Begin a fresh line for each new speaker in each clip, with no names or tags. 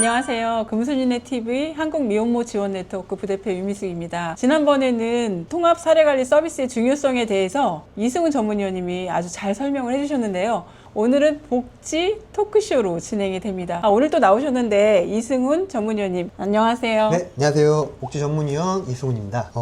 안녕하세요. 금순이네 TV 한국미혼모 지원 네트워크 부대표 유미숙입니다. 지난번에는 통합 사례관리 서비스의 중요성에 대해서 이승훈 전문위원님이 아주 잘 설명을 해주셨는데요. 오늘은 복지 토크쇼로 진행이 됩니다. 오늘 또 나오셨는데 이승훈 전문위원님 안녕하세요.
네, 안녕하세요. 복지 전문위원 이승훈입니다.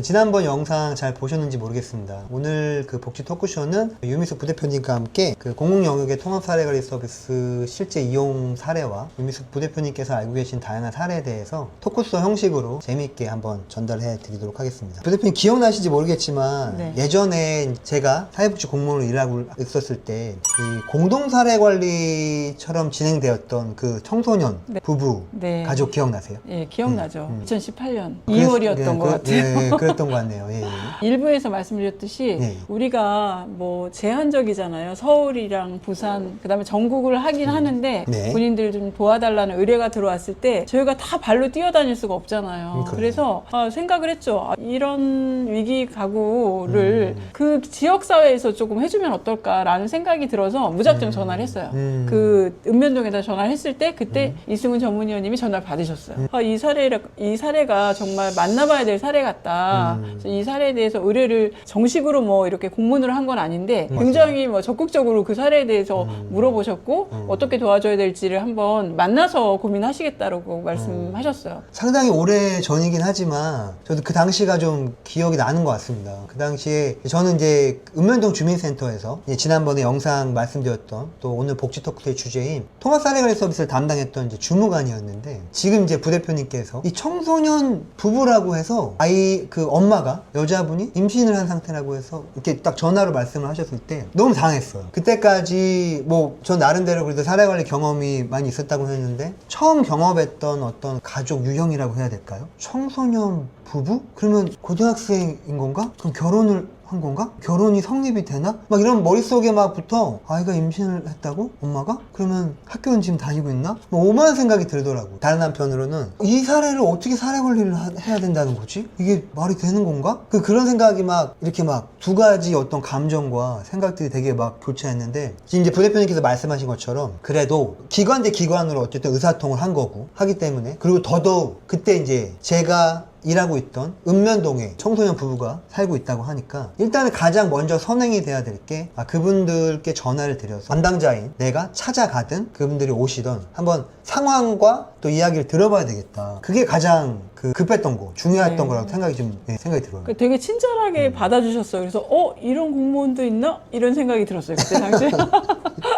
지난번 영상 잘 보셨는지 모르겠습니다. 오늘 그 복지 토크쇼는 유미숙 부대표님과 함께 그 공공 영역의 통합 사례관리 서비스 실제 이용 사례와 유미숙 부대표님께서 알고 계신 다양한 사례에 대해서 토크쇼 형식으로 재미있게 한번 전달해 드리도록 하겠습니다. 부대표님 기억나실지 모르겠지만
네.
예전에 제가 사회복지 공무원으로 일하고 있었을 때 이 공동사례관리처럼 진행되었던 그 청소년
네.
부부
네.
가족 기억나세요?
예, 기억나죠. 2018년
그랬-
2월이었던 것 같아요.
예, 그랬던 것 같네요. 예, 예.
일부에서 말씀드렸듯이
네.
우리가 뭐 제한적이잖아요. 서울이랑 부산, 그 다음에 전국을 하긴 하는데
네.
본인들 좀 도와달라는 의뢰가 들어왔을 때 저희가 다 발로 뛰어다닐 수가 없잖아요.
그러니까요.
그래서 생각을 했죠. 이런 위기 가구를 그 지역사회에서 조금 해주면 어떨까라는 생각이 들어서 무작정 전화를 했어요. 그 읍면동에다 전화를 했을 때 그때 이승훈 전문위원님이 전화를 받으셨어요. 이 사례가 정말 만나봐야 될 사례 같다. 그래서 이 사례에 대해서 의뢰를 정식으로 뭐 이렇게 공문으로 한 건 아닌데
맞아요.
굉장히 뭐 적극적으로 그 사례에 대해서 물어보셨고 어떻게 도와줘야 될지를 한번 만나서 고민하시겠다라고 말씀하셨어요.
상당히 오래 전이긴 하지만 저도 그 당시가 좀 기억이 나는 것 같습니다. 그 당시에 저는 이제 읍면동 주민센터에서 이제 지난번에 영상 말씀드렸던 또 오늘 복지 토크의 주제인 통합사례관리 서비스를 담당했던 이제 주무관이었는데 지금 이제 부대표님께서 이 청소년 부부라고 해서 아이 그 엄마가 여자분이 임신을 한 상태라고 해서 이렇게 딱 전화로 말씀을 하셨을 때 너무 당했어요. 그때까지 뭐 저 나름대로 그래도 사례관리 경험이 많이 있었다고 했는데 처음 경험했던 어떤 가족 유형이라고 해야 될까요? 청소년 부부? 그러면 고등학생인 건가? 그럼 결혼을 한 건가? 결혼이 성립이 되나? 막 이런 머릿속에 막부터 아이가 임신을 했다고? 엄마가? 그러면 학교는 지금 다니고 있나? 뭐 오만한 생각이 들더라고. 다른 한편으로는 이 사례를 어떻게 사례 관리를 해야 된다는 거지? 이게 말이 되는 건가? 그런 생각이 막 이렇게 막 두 가지 어떤 감정과 생각들이 되게 막 교차했는데 지금 이제 부대표님께서 말씀하신 것처럼 그래도 기관 대 기관으로 어쨌든 의사통을 한 거고 하기 때문에 그리고 더더욱 그때 이제 제가 일하고 있던 읍면동에 청소년 부부가 살고 있다고 하니까 일단은 가장 먼저 선행이 돼야 될 게 그분들께 전화를 드려서 담당자인 내가 찾아가든 그분들이 오시던 한번 상황과 또 이야기를 들어봐야 되겠다. 그게 가장 급했던 거, 중요했던
네.
거라고 생각이 들어요.
그러니까 되게 친절하게 받아주셨어요. 그래서 이런 공무원도 있나? 이런 생각이 들었어요. 그때 당시에.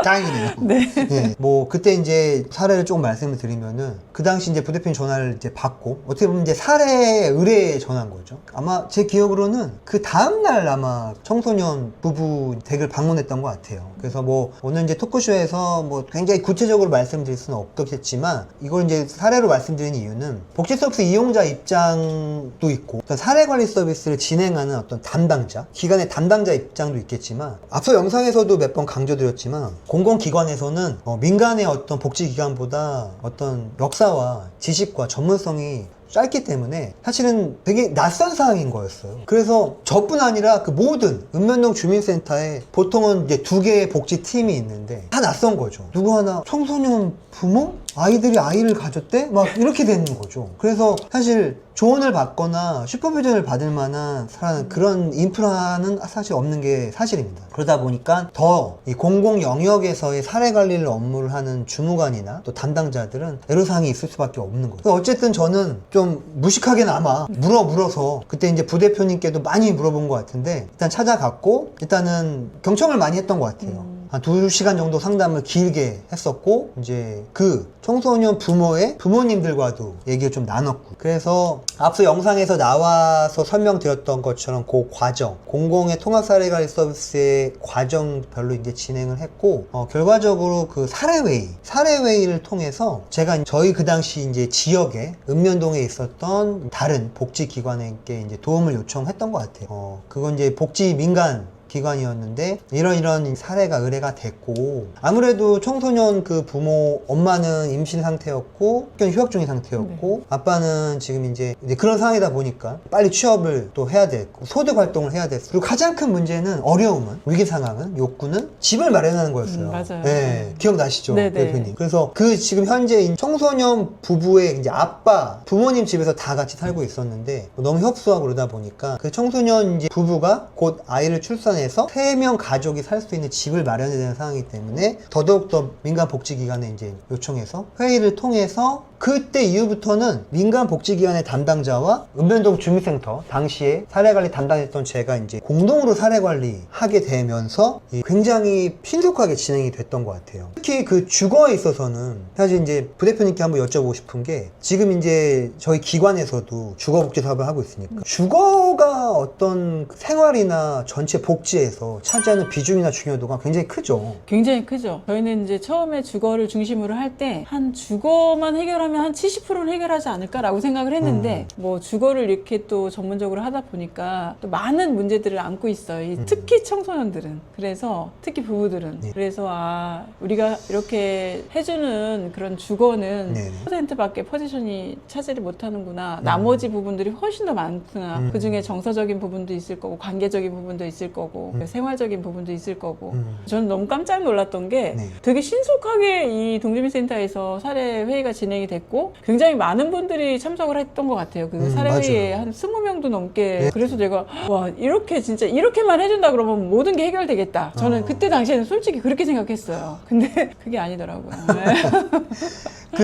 다행이네요.
네.
예, 뭐 그때 이제 사례를 조금 말씀을 드리면은 그 당시 이제 부대표님 전화를 이제 받고 어떻게 보면 이제 사례 의뢰에 전화한 거죠. 아마 제 기억으로는 그 다음날 아마 청소년 부부 댁을 방문했던 것 같아요. 그래서 뭐 오늘 이제 토크쇼에서 뭐 굉장히 구체적으로 말씀드릴 수는 없겠지만 이걸 이제 사례로 말씀드리는 이유는 복지 서비스 이용자 입장도 있고 어떤 사례 관리 서비스를 진행하는 어떤 담당자, 기관의 담당자 입장도 있겠지만 앞서 영상에서도 몇 번 강조드렸지만 공공기관에서는 민간의 어떤 복지기관보다 어떤 역사와 지식과 전문성이 짧기 때문에 사실은 되게 낯선 상황인 거였어요. 그래서 저뿐 아니라 그 모든 읍면동 주민센터에 보통은 이제 2개의 복지팀이 있는데 다 낯선 거죠. 누구 하나 청소년 부모? 아이들이 아이를 가졌대? 막 이렇게 되는 거죠. 그래서 사실 조언을 받거나 슈퍼비전을 받을 만한 그런 인프라는 사실 없는 게 사실입니다. 그러다 보니까 더 이 공공 영역에서의 사례 관리를 업무를 하는 주무관이나 또 담당자들은 애로사항이 있을 수밖에 없는 거죠. 어쨌든 저는 좀 무식하게나마 물어서 그때 이제 부대표님께도 많이 물어본 것 같은데 일단 찾아갔고 일단은 경청을 많이 했던 것 같아요. 한 2시간 정도 상담을 길게 했었고 이제 그 청소년 부모의 부모님들과도 얘기를 좀 나눴고 그래서 앞서 영상에서 나와서 설명드렸던 것처럼 그 과정 공공의 통합사례관리 서비스의 과정별로 이제 진행을 했고 결과적으로 그 사례회의를 통해서 제가 저희 그 당시 이제 지역에 읍면동에 있었던 다른 복지기관에게 이제 도움을 요청했던 것 같아요. 그건 이제 복지 민간 기관이었는데 이런 사례가 의뢰가 됐고, 아무래도 청소년 그 부모 엄마는 임신 상태였고 휴학 중인 상태였고 아빠는 지금 이제 그런 상황이다 보니까 빨리 취업을 또 해야 됐고 소득 활동을 해야 됐고, 그리고 가장 큰 문제는 어려움은, 위기 상황은, 욕구는 집을 마련하는 거였어요.
맞아요.
네, 기억나시죠,
네네.
대표님? 그래서 그 지금 현재 청소년 부부의 이제 아빠, 부모님 집에서 다 같이 살고 있었는데 너무 협소하고 그러다 보니까 그 청소년 이제 부부가 곧 아이를 출산해서 3명 가족이 살 수 있는 집을 마련해야 되는 상황이기 때문에 더더욱더 민간복지기관에 이제 요청해서 회의를 통해서 그때 이후부터는 민간복지기관의 담당자와 읍면동 주민센터 당시에 사례관리 담당했던 제가 이제 공동으로 사례관리 하게 되면서 굉장히 신속하게 진행이 됐던 것 같아요. 특히 그 주거에 있어서는 사실 이제 부대표님께 한번 여쭤보고 싶은 게, 지금 이제 저희 기관에서도 주거복지 사업을 하고 있으니까 주거가 어떤 생활이나 전체 복지에서 차지하는 비중이나 중요도가 굉장히 크죠.
굉장히 크죠. 저희는 이제 처음에 주거를 중심으로 할 때 한 주거만 해결하면 한 70%는 해결하지 않을까라고 생각을 했는데 뭐 주거를 이렇게 또 전문적으로 하다 보니까 또 많은 문제들을 안고 있어요. 특히 청소년들은. 그래서 특히 부부들은. 그래서 우리가 이렇게 해주는 그런 주거는 10%밖에 포지션이 차지를 못하는구나. 나머지 부분들이 훨씬 더 많구나. 그중에 정서적인 부분도 있을 거고 관계적인 부분도 있을 거고 생활적인 부분도 있을 거고. 저는 너무 깜짝 놀랐던 게 되게 신속하게 이 동주민센터에서 사례 회의가 진행이 됐고 굉장히 많은 분들이 참석을 했던 것 같아요. 그 사례 회의에 한 20명도 넘게. 그래서 제가 와, 이렇게 진짜 이렇게만 해준다 그러면 모든 게 해결되겠다. 저는 그때 당시에는 솔직히 그렇게 생각했어요. 근데 그게 아니더라고요.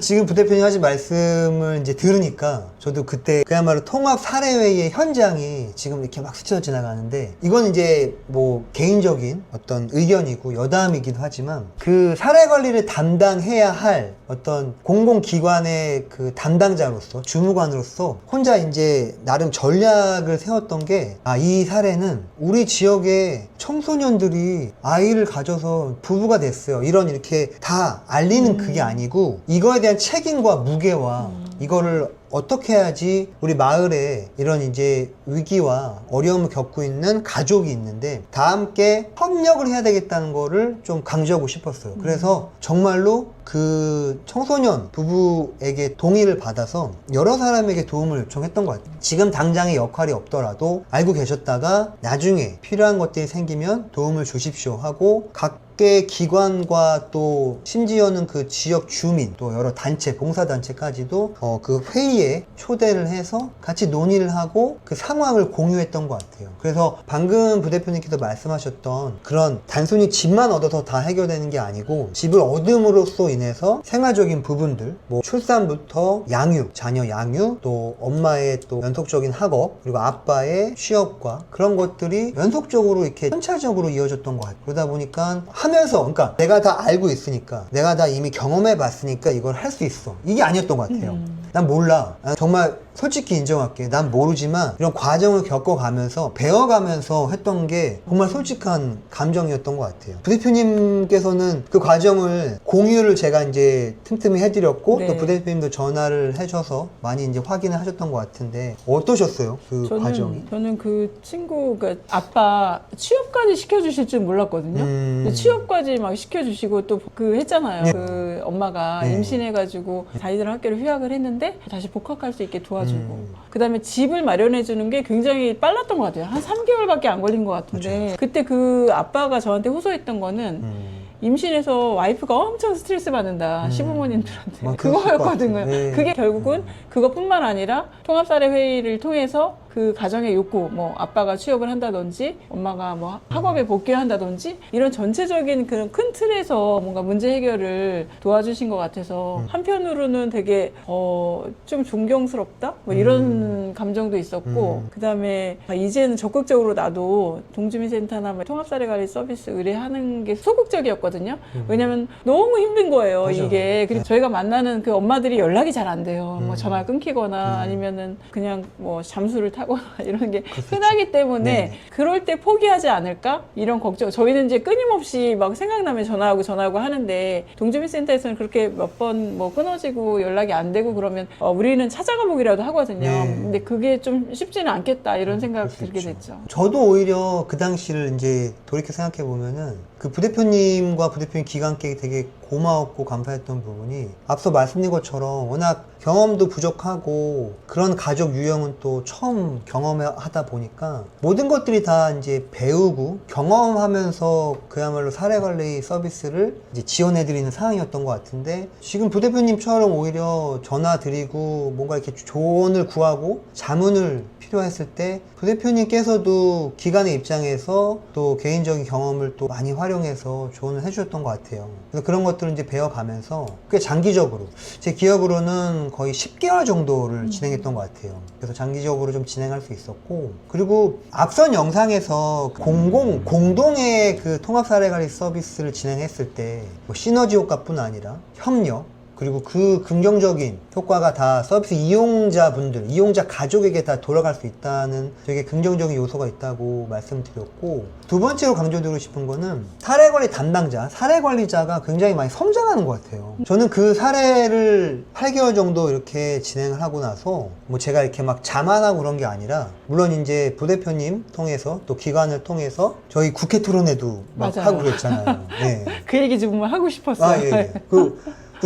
지금 부대표님 하신 말씀을 이제 들으니까 저도 그때 그야말로 통합 사례회의의 현장이 지금 이렇게 막 스쳐 지나가는데, 이건 이제 뭐 개인적인 어떤 의견이고 여담이기도 하지만 그 사례 관리를 담당해야 할 어떤 공공기관의 그 담당자로서, 주무관으로서 혼자 이제 나름 전략을 세웠던 게, 이 사례는 우리 지역의 청소년들이 아이를 가져서 부부가 됐어요, 이렇게 다 알리는 그게 아니고 이거에 대한 책임과 무게와 이거를 어떻게 해야지 우리 마을에 이런 이제 위기와 어려움을 겪고 있는 가족이 있는데 다 함께 협력을 해야 되겠다는 거를 좀 강조하고 싶었어요. 그래서 정말로 그 청소년 부부에게 동의를 받아서 여러 사람에게 도움을 요청했던 것 같아요. 지금 당장의 역할이 없더라도 알고 계셨다가 나중에 필요한 것들이 생기면 도움을 주십시오 하고, 각계 기관과 또 심지어는 그 지역 주민, 또 여러 단체, 봉사단체까지도 그 회의에 초대를 해서 같이 논의를 하고 그 상황을 공유했던 것 같아요. 그래서 방금 부대표님께서 말씀하셨던 그런 단순히 집만 얻어서 다 해결되는 게 아니고, 집을 얻음으로써 인해서 생활적인 부분들, 뭐 출산부터 양육, 자녀 양육, 또 엄마의 또 연속적인 학업, 그리고 아빠의 취업과 그런 것들이 연속적으로 이렇게 선차적으로 이어졌던 것 같아요. 그러다 보니까 하면서, 그러니까 내가 다 알고 있으니까, 내가 다 이미 경험해 봤으니까 이걸 할 수 있어, 이게 아니었던 것 같아요. 난 몰라. 정말 솔직히 인정할게. 난 모르지만 이런 과정을 겪어가면서 배워가면서 했던 게 정말 솔직한 감정이었던 것 같아요. 부대표님께서는 그 과정을 공유를 제가 이제 틈틈이 해드렸고, 또 부대표님도 전화를 해줘서 많이 이제 확인을 하셨던 것 같은데 어떠셨어요? 그 과정이?
저는 그 친구가 아빠 취업까지 시켜주실 줄 몰랐거든요. 취업까지 막 시켜주시고 또 그 했잖아요. 그 엄마가 임신해가지고 자기들 학교를 휴학을 했는데 다시 복학할 수 있게 도와주고, 그 다음에 집을 마련해주는 게 굉장히 빨랐던 것 같아요. 한 3개월밖에 안 걸린 것 같은데, 그때 그 아빠가 저한테 호소했던 거는 임신해서 와이프가 엄청 스트레스 받는다, 시부모님들한테. 그거였거든요. 그게 결국은 그것뿐만 아니라 통합사례 회의를 통해서 그 가정의 욕구, 뭐 아빠가 취업을 한다든지 엄마가 뭐 학업에 복귀한다든지 이런 전체적인 그런 큰 틀에서 뭔가 문제 해결을 도와주신 것 같아서 한편으로는 되게 좀 존경스럽다, 뭐 이런 감정도 있었고, 그 다음에 이제는 적극적으로 나도 동주민센터나 뭐 통합사례관리 서비스 의뢰하는 게 소극적이었거든요. 왜냐면 너무 힘든 거예요. 맞아. 이게. 그리고 저희가 만나는 그 엄마들이 연락이 잘 안 돼요. 뭐 전화가 끊기거나 아니면은 그냥 뭐 잠수를 타 하거나 이런 게 흔하기 때문에
네네.
그럴 때 포기하지 않을까? 이런 걱정. 저희는 이제 끊임없이 막 생각나면 전화하고 하는데 동주민센터에서는 그렇게 몇 번 뭐 끊어지고 연락이 안 되고 그러면 우리는 찾아가 보기라도 하거든요.
네.
근데 그게 좀 쉽지는 않겠다 이런 생각
그럴 수
들게
있죠.
됐죠.
저도 오히려 그 당시를 이제 돌이켜 생각해 보면은 그 부대표님과 부대표님 기관께 되게 고마웠고 감사했던 부분이 앞서 말씀드린 것처럼 워낙 경험도 부족하고 그런 가족 유형은 또 처음 경험하다 보니까 모든 것들이 다 이제 배우고 경험하면서 그야말로 사례관리 서비스를 이제 지원해드리는 상황이었던 것 같은데 지금 부대표님처럼 오히려 전화 드리고 뭔가 이렇게 조언을 구하고 자문을 필요했을 때 부대표님께서도 기관의 입장에서 또 개인적인 경험을 또 많이 활용해서 조언을 해주셨던 것 같아요. 그래서 그런 것들을 이제 배워가면서 꽤 장기적으로 제 기억으로는 거의 10개월 정도를 진행했던 것 같아요. 그래서 장기적으로 좀 진행할 수 있었고 그리고 앞선 영상에서 공동의 그 통합사례관리 서비스를 진행했을 때 뭐 시너지 효과뿐 아니라 협력 그리고 그 긍정적인 효과가 다 서비스 이용자분들, 이용자 가족에게 다 돌아갈 수 있다는 되게 긍정적인 요소가 있다고 말씀드렸고 두 번째로 강조드리고 싶은 거는 사례관리 담당자, 사례관리자가 굉장히 많이 성장하는 것 같아요. 저는 그 사례를 8개월 정도 이렇게 진행을 하고 나서 뭐 제가 이렇게 막 자만하고 그런 게 아니라 물론 이제 부대표님 통해서 또 기관을 통해서 저희 국회 토론회도 막
맞아요.
하고 그랬잖아요. 네.
그 얘기 좀 하고 싶었어요.
예.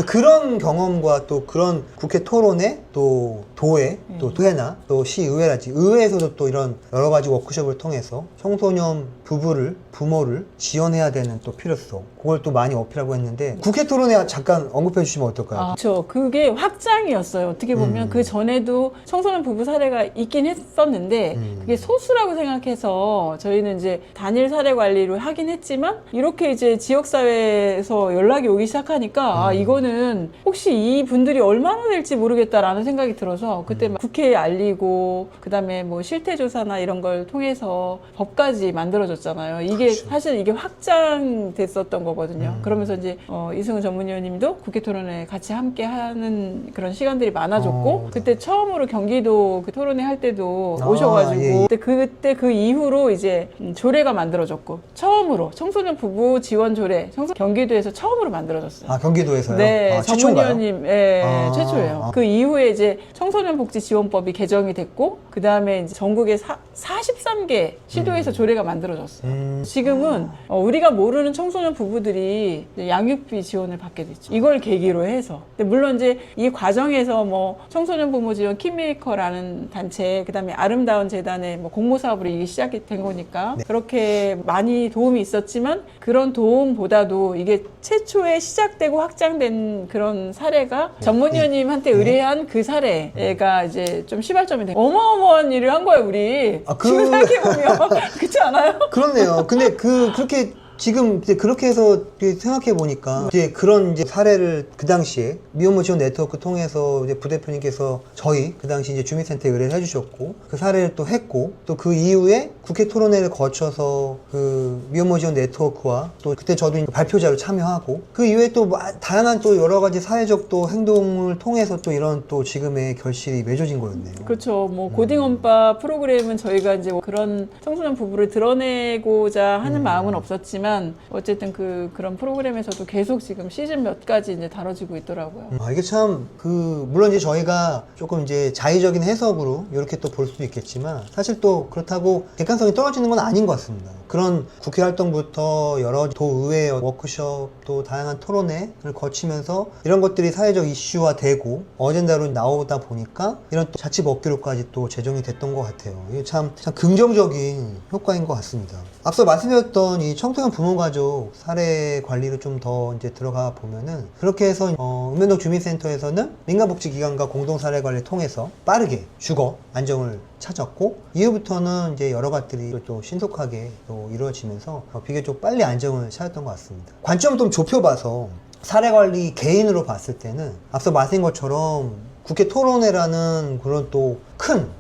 그런 경험과 또 그런 국회 토론회, 또 도회, 또 도회나 또 시의회라든지 의회에서도 또 이런 여러 가지 워크숍을 통해서 청소년 부모를 지원해야 되는 또 필요성, 그걸 또 많이 어필하고 했는데 국회 토론회 잠깐 언급해 주시면 어떨까요?
그렇죠. 그게 확장이었어요. 어떻게 보면 그 전에도 청소년 부부 사례가 있긴 했었는데 그게 소수라고 생각해서 저희는 이제 단일 사례 관리를 하긴 했지만 이렇게 이제 지역사회에서 연락이 오기 시작하니까 이거는 혹시 이 분들이 얼마나 될지 모르겠다라는 생각이 들어서 그때 막 국회에 알리고 그다음에 뭐 실태조사나 이런 걸 통해서 법까지 만들어졌잖아요. 이게
그렇죠.
사실 이게 확장됐었던 거거든요. 그러면서 이제 이승훈 전문위원님도 국회 토론회 같이 함께 하는 그런 시간들이 많아졌고 그때 처음으로 경기도 그 토론회 할 때도 오셔가지고
예.
그때 그 이후로 이제 조례가 만들어졌고 처음으로 청소년 부부 지원 조례 경기도에서 처음으로 만들어졌어요.
아, 경기도에서요?
네,
아, 최초인가요?
전문위원님, 예,
아,
최초예요.
아.
그 이후에 이제 청소년복지지원법이 개정이 됐고, 그 다음에 이제 전국에 43개 시도에서 조례가 만들어졌어요. 지금은 우리가 모르는 청소년 부부들이 이제 양육비 지원을 받게 됐죠. 이걸 계기로 해서. 근데 물론 이제 이 과정에서 뭐 청소년 부모 지원 킹메이커라는 단체, 그 다음에 아름다운 재단의 뭐 공모 사업으로 이게 시작이 된 거니까
네.
그렇게 많이 도움이 있었지만 그런 도움보다도 이게 최초에 시작되고 확장된 그런 사례가 전문위원님한테 의뢰한 그 사례가 이제 좀 시발점이 된 어마어마한 일을 한 거예요, 우리. 지금 생각해보면. 그렇지 않아요?
그렇네요. 근데 그렇게 지금 이제 그렇게 해서 생각해 보니까 이제 그런 이제 사례를 그 당시에 미혼모 지원 네트워크 통해서 이제 부대표님께서 저희 그 당시 이제 주민센터에 의뢰를 해주셨고 그 사례를 또 했고 또 그 이후에 국회 토론회를 거쳐서 그 미혼모 지원 네트워크와 또 그때 저도 이제 발표자로 참여하고 그 이후에 또 다양한 또 여러 가지 사회적 또 행동을 통해서 또 이런 또 지금의 결실이 맺어진 거였네요.
그렇죠. 뭐 고딩엄빠 프로그램은 저희가 이제 그런 청소년 부부를 드러내고자 하는 마음은 없었지만 어쨌든 그런 프로그램에서도 계속 지금 시즌 몇 가지 이제 다뤄지고 있더라고요.
이게 참 물론 이제 저희가 조금 이제 자의적인 해석으로 이렇게 또 볼 수도 있겠지만 사실 또 그렇다고 객관성이 떨어지는 건 아닌 것 같습니다. 그런 국회 활동부터 여러 도의회 워크숍 또 다양한 토론회를 거치면서 이런 것들이 사회적 이슈화되고 어젠다로 나오다 보니까 이런 또 자치법규로까지 또 제정이 됐던 것 같아요. 이게 참 긍정적인 효과인 것 같습니다. 앞서 말씀드렸던 이 청소년 부모가족 사례 관리를 좀 더 이제 들어가 보면은 그렇게 해서 읍면동 주민센터에서는 민간복지기관과 공동사례 관리를 통해서 빠르게 주거 안정을 찾았고 이후부터는 이제 여러 것들이 또 신속하게 또 이루어지면서 비교적 빨리 안정을 찾았던 것 같습니다. 관점을 좀 좁혀봐서 사례관리 개인으로 봤을 때는 앞서 말씀인 것처럼 국회 토론회라는 그런 또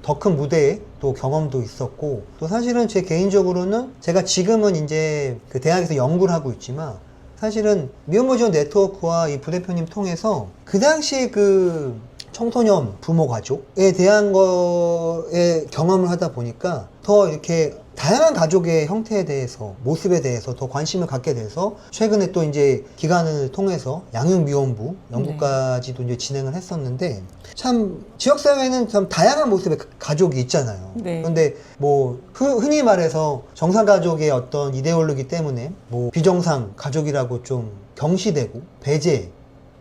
더 큰 무대에 또 경험도 있었고 또 사실은 제 개인적으로는 제가 지금은 이제 그 대학에서 연구를 하고 있지만 사실은 미혼모 지원 네트워크와 이 부대표님 통해서 그 당시에 그 청소년 부모 가족에 대한 거에 경험을 하다 보니까 더 이렇게 다양한 가족의 형태에 대해서, 모습에 대해서 더 관심을 갖게 돼서 최근에 또 이제 기관을 통해서 양육미혼부 연구까지도 이제 진행을 했었는데, 참 지역사회는 참 다양한 모습의 가족이 있잖아요.
네.
그런데 뭐 흔히 말해서 정상 가족의 어떤 이데올로기 때문에 뭐 비정상 가족이라고 좀 경시되고 배제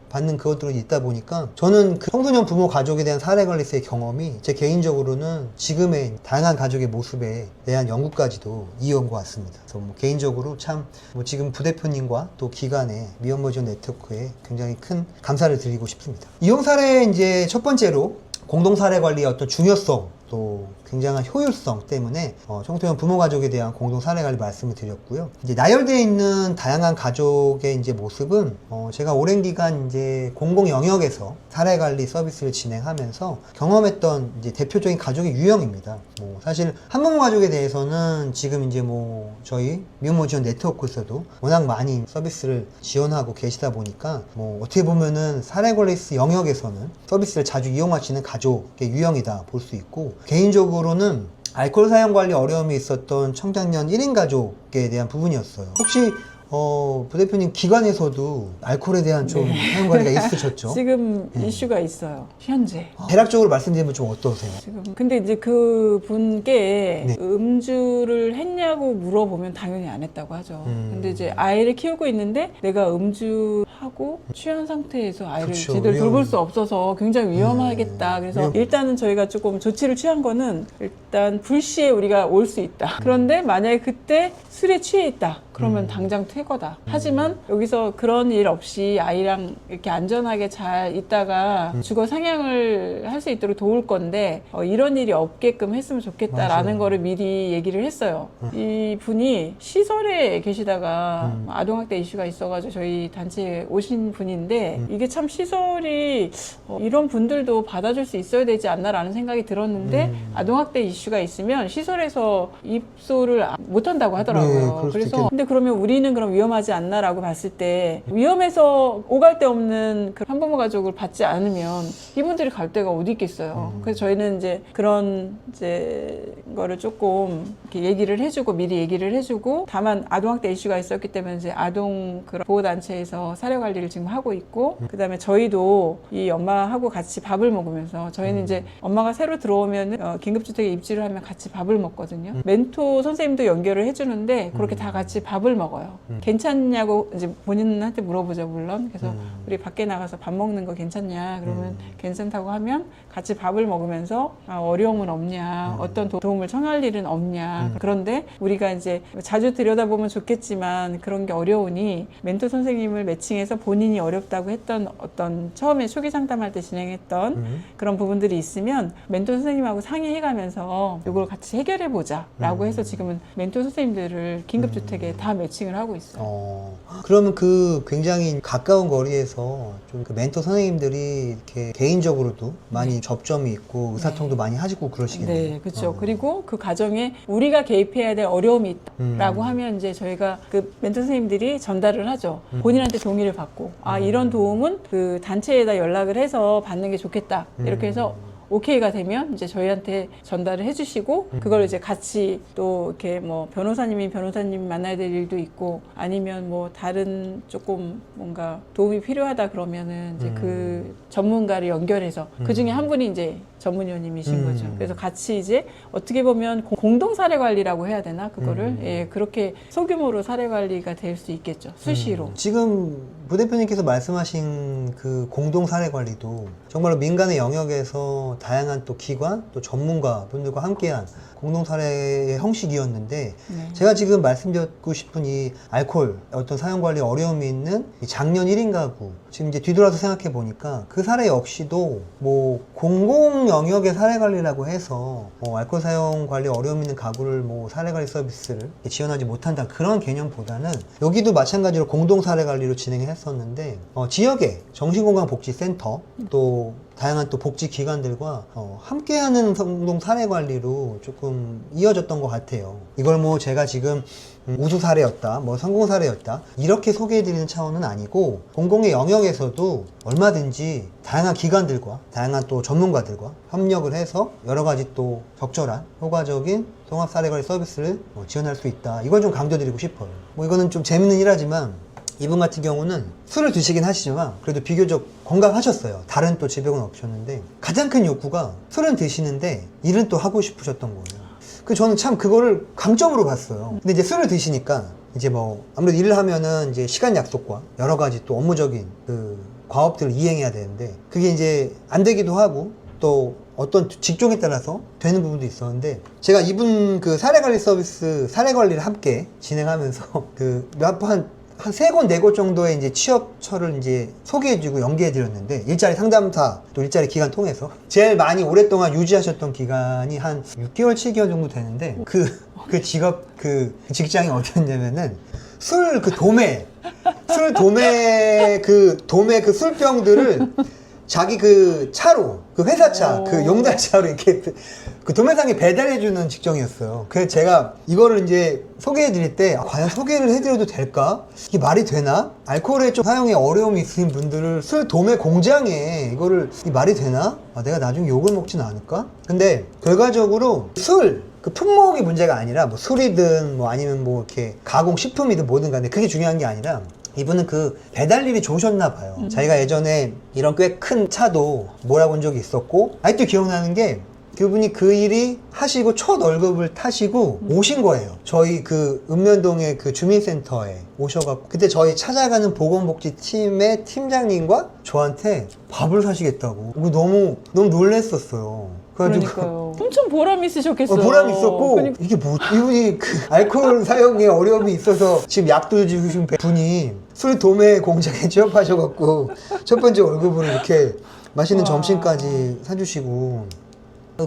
받는 그것들이 있다 보니까, 저는 그 청소년 부모 가족에 대한 사례관리사의 경험이 제 개인적으로는 지금의 다양한 가족의 모습에 대한 연구까지도 이어온 것 같습니다. 그래서 뭐 개인적으로 참 뭐 지금 부대표님과 또 기관의 미혼모 지원 네트워크에 굉장히 큰 감사를 드리고 싶습니다. 이용 사례 이제 첫 번째로 공동 사례 관리의 어떤 중요성, 또 굉장한 효율성 때문에 청소년 부모 가족에 대한 공동 사례 관리 말씀을 드렸고요. 이제 나열되어 있는 다양한 가족의 이제 모습은 제가 오랜 기간 이제 공공 영역에서 사례 관리 서비스를 진행하면서 경험했던 이제 대표적인 가족의 유형입니다. 뭐 사실 한부모 가족에 대해서는 지금 이제 뭐 저희 미혼모 지원 네트워크에서도 워낙 많이 서비스를 지원하고 계시다 보니까 뭐 어떻게 보면은 사례 관리 영역에서는 서비스를 자주 이용하시는 가족의 유형이다 볼 수 있고, 개인적으로는 알코올 사용 관리 어려움이 있었던 청장년 1인 가족에 대한 부분이었어요. 혹시 부대표님 기관에서도 알코올에 대한 좀 사용 관리가 있으셨죠?
지금 이슈가 있어요. 현재.
대략적으로 말씀드리면 좀 어떠세요?
지금 근데 이제 그 분께
네.
음주를 했냐고 물어보면 당연히 안 했다고 하죠. 근데 이제 아이를 키우고 있는데 내가 음주하고 취한 상태에서 아이를
그렇죠.
제대로 돌볼 수 없어서 굉장히 위험하겠다. 그래서 일단은 저희가 조금 조치를 취한 거는, 일단 불시에 우리가 올 수 있다. 그런데 만약에 그때 술에 취해 있다. 그러면 당장 퇴거다. 하지만 여기서 그런 일 없이 아이랑 이렇게 안전하게 잘 있다가 주거 상향을 할 수 있도록 도울 건데 이런 일이 없게끔 했으면 좋겠다라는
맞아요.
거를 미리 얘기를 했어요. 이 분이 시설에 계시다가 아동학대 이슈가 있어가지고 저희 단체에 오신 분인데, 이게 참 시설이 이런 분들도 받아줄 수 있어야 되지 않나라는 생각이 들었는데, 아동학대 이슈가 있으면 시설에서 입소를 못 한다고 하더라고요.
네, 그럴 수
그래서
있겠네요.
근데 그러면 우리는 그럼 위험하지 않나라고 봤을 때, 위험해서 오갈 데 없는 그 한부모 가족을 받지 않으면 이분들이 갈 데가 어디 있겠어요. 그래서 저희는 이제 그런 이제 거를 조금 이렇게 얘기를 해주고, 미리 얘기를 해주고, 다만 아동학대 이슈가 있었기 때문에 이제 아동 그런 보호단체에서 사례 관리를 지금 하고 있고, 그 다음에 저희도 이 엄마하고 같이 밥을 먹으면서, 저희는 이제 엄마가 새로 들어오면 긴급주택에 입주를 하면 같이 밥을 먹거든요. 멘토 선생님도 연결을 해주는데 그렇게 다 같이 밥을 먹어요. 괜찮냐고 이제 본인한테 물어보죠, 물론. 그래서 우리 밖에 나가서 밥 먹는 거 괜찮냐? 그러면 괜찮다고 하면 같이 밥을 먹으면서 어려움은 없냐? 어떤 도움을 청할 일은 없냐? 그런데 우리가 이제 자주 들여다보면 좋겠지만 그런 게 어려우니 멘토 선생님을 매칭해서 본인이 어렵다고 했던 어떤 처음에 초기 상담할 때 진행했던 그런 부분들이 있으면 멘토 선생님하고 상의해가면서 이걸 같이 해결해보자 라고 해서 지금은 멘토 선생님들을 긴급주택에 다 매칭을 하고 있어요.
그러면 그 굉장히 가까운 거리에서 좀 그 멘토 선생님들이 이렇게 개인적으로도 많이 접점이 있고 의사통도 많이 하시고 그러시겠네요.
네, 그렇죠. 그리고 그 가정에 우리가 개입해야 될 어려움이 있다라고 하면 이제 저희가 그 멘토 선생님들이 전달을 하죠. 본인한테 동의를 받고, 이런 도움은 그 단체에다 연락을 해서 받는 게 좋겠다. 이렇게 해서 오케이가 되면 이제 저희한테 전달을 해주시고, 그걸 이제 같이 또 이렇게 뭐 변호사님 만나야 될 일도 있고, 아니면 뭐 다른 조금 뭔가 도움이 필요하다 그러면은 이제 그 전문가를 연결해서 그 중에 한 분이 이제 전문위원님이신 거죠. 그래서 같이 이제 어떻게 보면 공동 사례 관리라고 해야 되나, 그거를 예, 그렇게 소규모로 사례 관리가 될 수 있겠죠. 수시로.
지금 부대표님께서 말씀하신 그 공동 사례 관리도 정말로 민간의 영역에서 다양한 또 기관, 또 전문가 분들과 함께한 공동 사례의 형식이었는데, 제가 지금 말씀드리고 싶은 이 알코올 어떤 사용 관리 어려움이 있는 이 장년 1인 가구, 지금 이제 뒤돌아서 생각해 보니까 그 사례 역시도 뭐 공공 영역의 사례 관리라고 해서 알코올 사용 관리 어려움 있는 가구를 뭐 사례 관리 서비스를 지원하지 못한다, 그런 개념보다는 여기도 마찬가지로 공동 사례 관리로 진행을 했었는데, 지역의 정신건강복지센터, 또 다양한 또 복지 기관들과 함께하는 성동 사례 관리로 조금 이어졌던 것 같아요. 이걸 뭐 제가 지금 우수 사례였다, 뭐 성공 사례였다 이렇게 소개해드리는 차원은 아니고 공공의 영역에서도 얼마든지 다양한 기관들과 다양한 또 전문가들과 협력을 해서 여러 가지 또 적절한 효과적인 종합 사례관리 서비스를 지원할 수 있다. 이걸 좀 강조드리고 싶어요. 뭐 이거는 좀 재밌는 일하지만 이분 같은 경우는 술을 드시긴 하시지만 그래도 비교적 건강하셨어요. 다른 또 질병은 없으셨는데 가장 큰 욕구가 술은 드시는데 일은 또 하고 싶으셨던 거예요. 저는 참 그거를 강점으로 봤어요. 근데 이제 술을 드시니까 이제 뭐 아무래도 일을 하면은 이제 시간 약속과 여러 가지 또 업무적인 그 과업들을 이행해야 되는데 그게 이제 안 되기도 하고 또 어떤 직종에 따라서 되는 부분도 있었는데 제가 이분 그 사례관리 서비스 사례관리를 함께 진행하면서 그 몇 번 한 3곳, 4곳 정도의 이제 취업처를 이제 소개해주고 연계해드렸는데, 일자리 상담사, 또 일자리 기관 통해서. 제일 많이 오랫동안 유지하셨던 기간이 한 6개월, 7개월 정도 되는데, 그 직장이 어디였냐면은, 술 도매 그 술병들을 자기 그 차로, 그 회사차, 그 용달차로 이렇게 그 도매상에 배달해주는 직종이었어요. 그래서 제가 이거를 이제 소개해드릴 때 과연 소개를 해드려도 될까? 이게 말이 되나? 알코올에 좀 사용에 어려움이 있으신 분들을 술 도매 공장에 이거를 이게 말이 되나? 내가 나중에 욕을 먹지는 않을까? 근데 결과적으로 그 품목이 문제가 아니라 뭐 술이든 뭐 아니면 뭐 이렇게 가공식품이든 뭐든 간에 그게 중요한 게 아니라 이분은 그 배달일이 좋으셨나 봐요. 자기가 예전에 이런 꽤 큰 차도 몰아본 적이 있었고 아직도 기억나는 게 그분이 그 일이 하시고 첫 월급을 타시고 오신 거예요. 저희 그 읍면동의 그 주민센터에 오셔갖고 그때 저희 찾아가는 보건복지팀의 팀장님과 저한테 밥을 사시겠다고. 너무 놀랬었어요.
그러니까요. 엄청 보람이 있으셨겠어요.
보람이 있었고 이게 뭐 이분이 그 알코올 사용에 어려움이 있어서 지금 약도 주신 분이 술 도매 공장에 취업하셔갖고 첫 번째 월급으로 이렇게 맛있는 점심까지 사주시고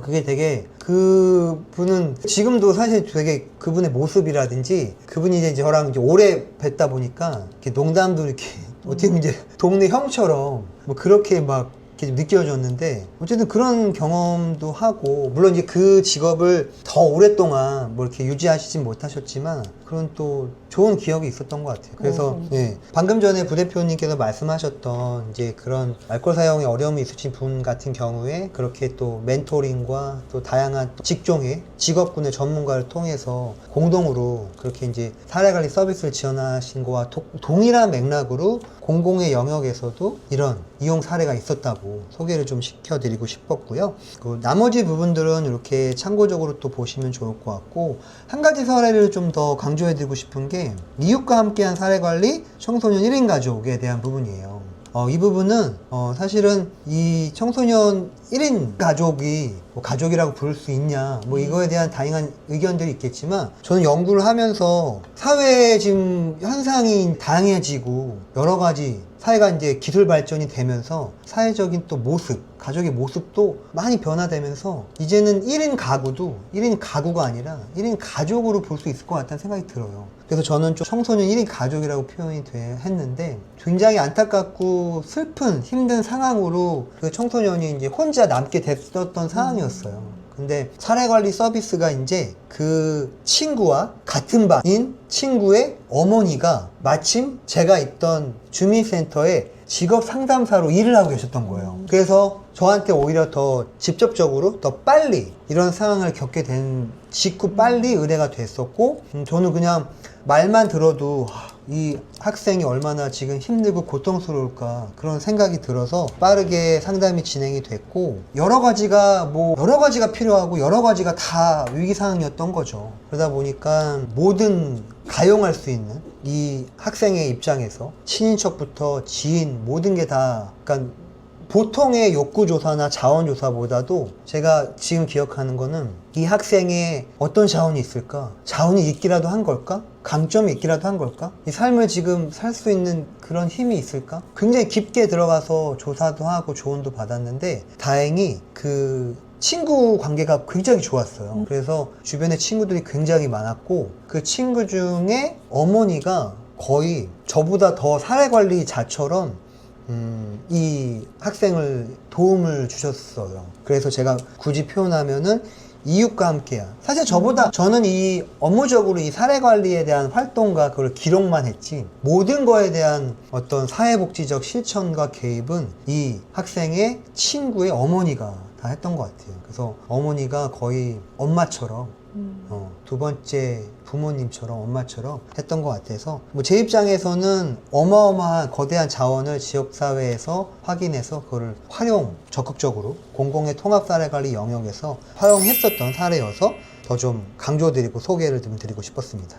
그게 되게 그분은 지금도 사실 되게 그분의 모습이라든지 그분이 이제 저랑 이제 오래 뵀다 보니까 이렇게 농담도 이렇게 어떻게 보면 이제 동네 형처럼 뭐 그렇게 막 이렇게 느껴졌는데 어쨌든 그런 경험도 하고 물론 이제 그 직업을 더 오랫동안 뭐 이렇게 유지하시진 못하셨지만 그런 또 좋은 기억이 있었던 것 같아요. 그래서 예, 방금 전에 부대표님께서 말씀하셨던 이제 그런 알코올 사용에 어려움이 있으신 분 같은 경우에 그렇게 또 멘토링과 또 다양한 직종의 직업군의 전문가를 통해서 공동으로 그렇게 이제 사례관리 서비스를 지원하신 거와 동일한 맥락으로 공공의 영역에서도 이런 이용 사례가 있었다고 소개를 좀 시켜드리고 싶었고요. 그 나머지 부분들은 이렇게 참고적으로 또 보시면 좋을 것 같고 한 가지 사례를 좀 더 강조해드리고 싶은 게 이웃과 함께한 사례관리 청소년 1인 가족에 대한 부분이에요. 이 부분은 사실은 이 청소년 1인 가족이 뭐 가족이라고 부를 수 있냐 뭐 이거에 대한 다양한 의견들이 있겠지만 저는 연구를 하면서 사회의 지금 현상이 다양해지고 여러 가지 사회가 이제 기술 발전이 되면서 사회적인 또 모습, 가족의 모습도 많이 변화되면서 이제는 1인 가구도 1인 가구가 아니라 1인 가족으로 볼 수 있을 것 같다는 생각이 들어요. 그래서 저는 좀 청소년 1인 가족이라고 표현이 했는데 굉장히 안타깝고 슬픈 힘든 상황으로 그 청소년이 이제 혼자 남게 됐었던 상황이었어요. 근데 사례관리 서비스가 이제 그 친구와 같은 반인 친구의 어머니가 마침 제가 있던 주민센터에 직업 상담사로 일을 하고 계셨던 거예요. 그래서 저한테 오히려 더 직접적으로 더 빨리 이런 상황을 겪게 된 직후 빨리 의뢰가 됐었고 저는 그냥 말만 들어도 이 학생이 얼마나 지금 힘들고 고통스러울까 그런 생각이 들어서 빠르게 상담이 진행이 됐고 여러 가지가 필요하고 여러 가지가 다 위기 상황이었던 거죠. 그러다 보니까 모든 가용할 수 있는 이 학생의 입장에서 친인척부터 지인 모든 게 다 그러니까 보통의 욕구조사나 자원조사보다도 제가 지금 기억하는 거는 이 학생의 어떤 자원이 있을까? 자원이 있기라도 한 걸까? 강점이 있기라도 한 걸까? 이 삶을 지금 살 수 있는 그런 힘이 있을까? 굉장히 깊게 들어가서 조사도 하고 조언도 받았는데 다행히 그 친구 관계가 굉장히 좋았어요. 그래서 주변에 친구들이 굉장히 많았고 그 친구 중에 어머니가 거의 저보다 더 사례관리자처럼 이 학생을 도움을 주셨어요. 그래서 제가 굳이 표현하면은 이웃과 함께야. 사실 저보다 저는 이 업무적으로 이 사례 관리에 대한 활동과 그걸 기록만 했지 모든 거에 대한 어떤 사회복지적 실천과 개입은 이 학생의 친구의 어머니가 다 했던 것 같아요. 그래서 어머니가 거의 엄마처럼 두 번째 부모님처럼 엄마처럼 했던 것 같아서 뭐 제 입장에서는 어마어마한 거대한 자원을 지역사회에서 확인해서 그거를 적극적으로 공공의 통합사례관리 영역에서 활용했었던 사례여서 더 좀 강조드리고 소개를 좀 드리고 싶었습니다.